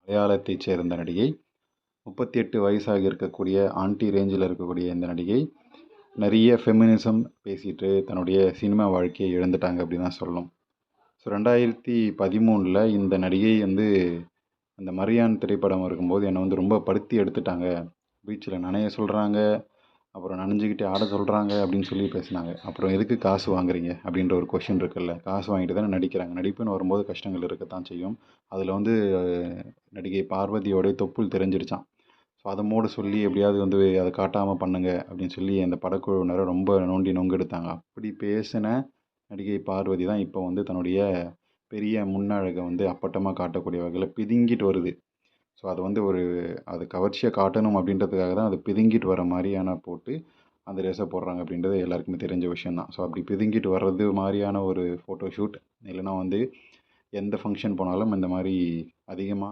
மலையாளத்தைச் சேர்ந்த நடிகை. 38 வயசாகி இருக்கக்கூடிய ஆண்டி ரேஞ்சில் இருக்கக்கூடிய இந்த நடிகை நிறைய ஃபெமினிசம் பேசிட்டு தன்னுடைய சினிமா வாழ்க்கையை இழந்துட்டாங்க அப்படின்னு தான் சொல்லணும். ஸோ 2013 இந்த நடிகை அந்த மரியான் திரைப்படம் இருக்கும்போது என்னை ரொம்ப படுத்தி எடுத்துட்டாங்க. பீச்சில் நனைய சொல்கிறாங்க, அப்புறம் நனைஞ்சிக்கிட்டே ஆட சொல்கிறாங்க அப்படின்னு சொல்லி பேசினாங்க. அப்புறம் எதுக்கு காசு வாங்குறீங்க அப்படின்ற ஒரு கொஷின் இருக்குல்ல. காசு வாங்கிட்டு தானே நடிக்கிறாங்க. நடிப்புன்னு வரும்போது கஷ்டங்கள் இருக்கத்தான் செய்யும். அதில் நடிகை பார்வதியோடைய தொப்புள் தெரிஞ்சிருச்சான். ஸோ அதை சொல்லி எப்படியாவது அதை காட்டாமல் பண்ணுங்க அப்படின்னு சொல்லி அந்த படக்குழுவினரை ரொம்ப நோண்டி நொங்கெடுத்தாங்க. அப்படி பேசின நடிகை பார்வதி தான் இப்போ தன்னுடைய பெரிய முன்னழகை அப்பட்டமாக காட்டக்கூடிய வகையில் பிதுங்கிட்டு வருது. ஸோ அது அது கவர்ச்சியாக காட்டணும் அப்படின்றதுக்காக தான் அது பிதுங்கிட்டு வர மாதிரியான போட்டு அந்த ட்ரெஸ்ஸை போடுறாங்க அப்படின்றது எல்லாருக்குமே தெரிஞ்ச விஷயந்தான். ஸோ அப்படி பிதுங்கிட்டு வர்றது மாதிரியான ஒரு ஃபோட்டோ ஷூட் இல்லைனா எந்த ஃபங்க்ஷன் போனாலும் இந்த மாதிரி அதிகமாக